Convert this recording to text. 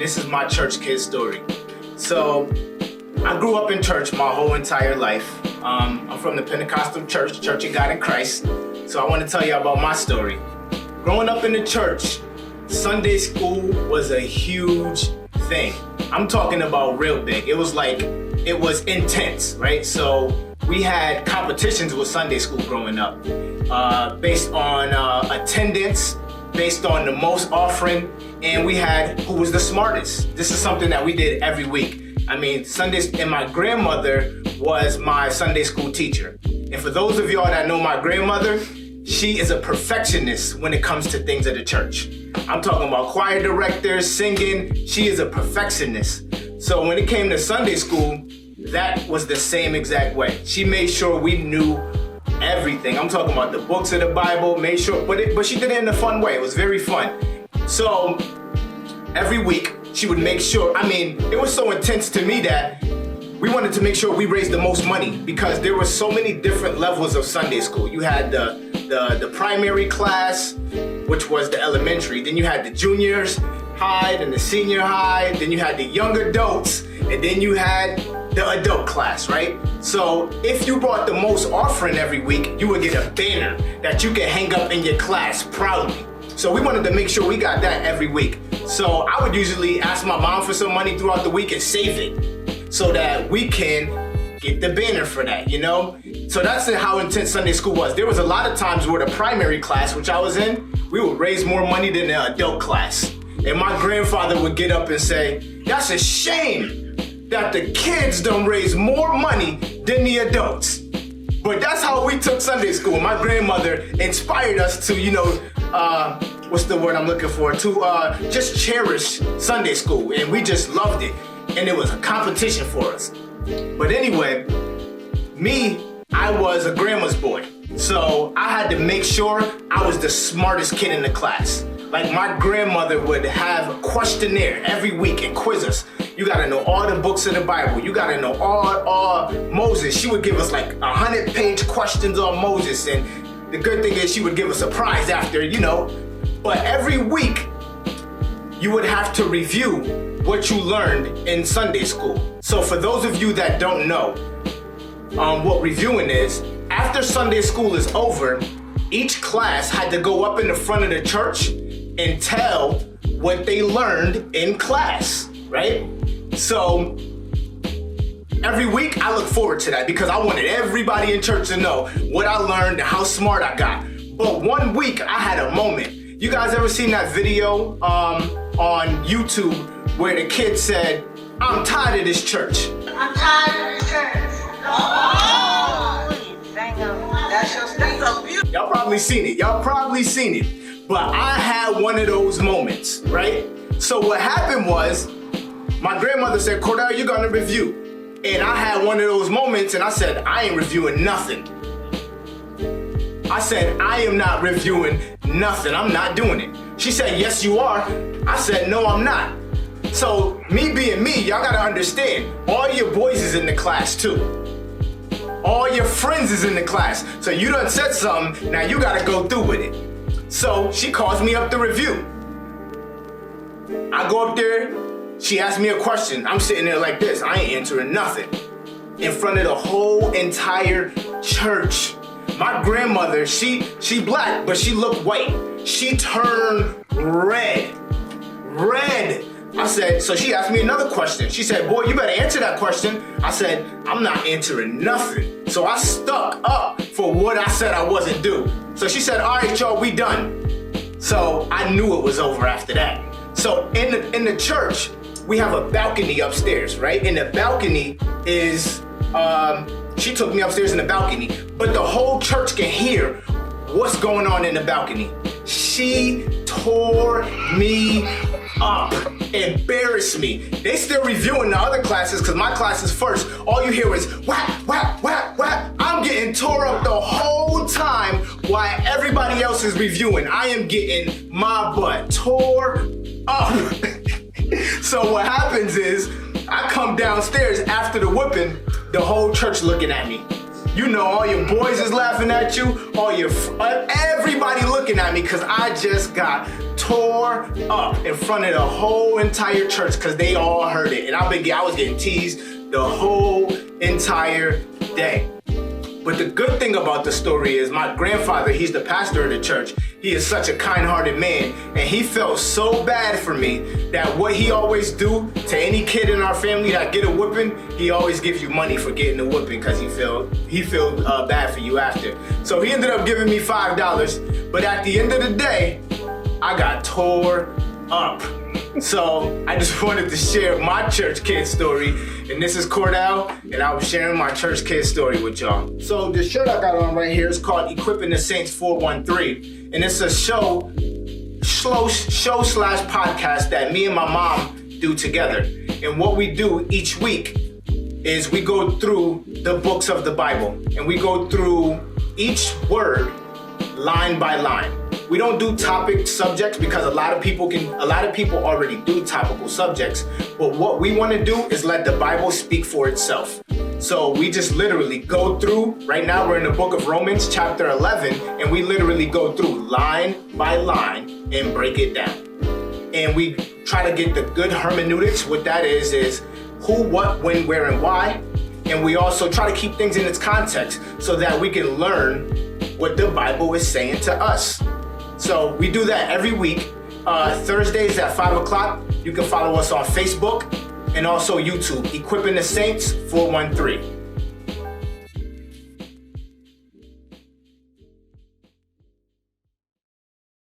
this is my church kid story. So, I grew up in church my whole entire life. I'm from the Pentecostal church, Church of God in Christ. So I want to tell you about my story. Growing up in the church, Sunday school was a huge thing. I'm talking about real big. It was intense, right? So we had competitions with Sunday school growing up, based on attendance, based on the most offering, and we had who was the smartest. This is something that we did every week. I mean, Sundays, and my grandmother was my Sunday school teacher. And for those of y'all that know my grandmother, she is a perfectionist when it comes to things at the church. I'm talking about choir directors, singing. She is a perfectionist. So when it came to Sunday school, that was the same exact way. She made sure we knew everything. I'm talking about the books of the Bible, made sure, but she did it in a fun way. It was very fun. So every week, she would make sure, it was so intense to me that we wanted to make sure we raised the most money because there were so many different levels of Sunday school. You had the primary class, which was the elementary. Then you had the juniors high, then the senior high, then you had the young adults, and then you had the adult class, right? So if you brought the most offering every week, you would get a banner that you could hang up in your class proudly. So we wanted to make sure we got that every week. So I would usually ask my mom for some money throughout the week and save it so that we can get the banner for that, you know? So that's how intense Sunday school was. There was a lot of times where the primary class, which I was in, we would raise more money than the adult class. And my grandfather would get up and say, "That's a shame that the kids don't raise more money than the adults." But that's how we took Sunday school. My grandmother inspired us to, what's the word I'm looking for? To just cherish Sunday school. And we just loved it. And it was a competition for us. But anyway, I was a grandma's boy. So I had to make sure I was the smartest kid in the class. Like my grandmother would have a questionnaire every week and quiz us. You gotta know all the books of the Bible. You gotta know all Moses. She would give us like 100-page questions on Moses. And the good thing is she would give us a prize after, But every week, you would have to review what you learned in Sunday school. So for those of you that don't know what reviewing is, after Sunday school is over, each class had to go up in the front of the church and tell what they learned in class, right? So every week I look forward to that because I wanted everybody in church to know what I learned and how smart I got. But one week I had a moment. You guys ever seen that video on YouTube where the kid said, "I'm tired of this church"? I'm tired of this church. Oh, that's your statement. Y'all probably seen it. But I had one of those moments, right? So what happened was, my grandmother said, "Cordell, you're gonna review." And I had one of those moments and I said, "I ain't reviewing nothing." I said, "I am not reviewing nothing. I'm not doing it." She said, "Yes, you are." I said, "No, I'm not." So me being me, y'all gotta understand, all your boys is in the class too. All your friends is in the class. So you done said something, now you gotta go through with it. So she calls me up to review. I go up there, she asks me a question. I'm sitting there like this, I ain't answering nothing. In front of the whole entire church. My grandmother, she black, but she looked white. She turned red. I said, so she asked me another question. She said, "Boy, you better answer that question." I said, "I'm not answering nothing." So I stuck up for what I said I wasn't due. So she said, "All right, y'all, we done." So I knew it was over after that. So in the church, we have a balcony upstairs, right? And the balcony is, she took me upstairs in the balcony, but the whole church can hear what's going on in the balcony. She tore me up, embarrassed me. They still reviewing the other classes because my class is first. All you hear is whack, whack, whack, whack. I'm getting tore up the whole time while everybody else is reviewing. I am getting my butt tore up. So what happens is I come downstairs after the whipping, the whole church looking at me. You know, all your boys is laughing at you, everybody looking at me because I just got tore up in front of the whole entire church because they all heard it. And I was getting teased the whole entire day. But the good thing about the story is my grandfather, he's the pastor of the church. He is such a kind-hearted man, and he felt so bad for me that what he always do to any kid in our family that get a whipping, he always gives you money for getting a whipping because he feel bad for you after. So he ended up giving me $5, but at the end of the day, I got tore up. So I just wanted to share my church kid story, and this is Cordell, and I'm sharing my church kid story with y'all. So the shirt I got on right here is called Equipping the Saints 413, and it's a show slash podcast that me and my mom do together. And what we do each week is we go through the books of the Bible, and we go through each word line by line. We don't do topic subjects because a lot of people already do topical subjects, but what we want to do is let the Bible speak for itself. So we just literally go through, right now we're in the book of Romans chapter 11, and we literally go through line by line and break it down. And we try to get the good hermeneutics. What that is who, what, when, where, and why. And we also try to keep things in its context so that we can learn what the Bible is saying to us. So we do that every week, Thursdays at 5 o'clock. You can follow us on Facebook and also YouTube, Equipping the Saints 413.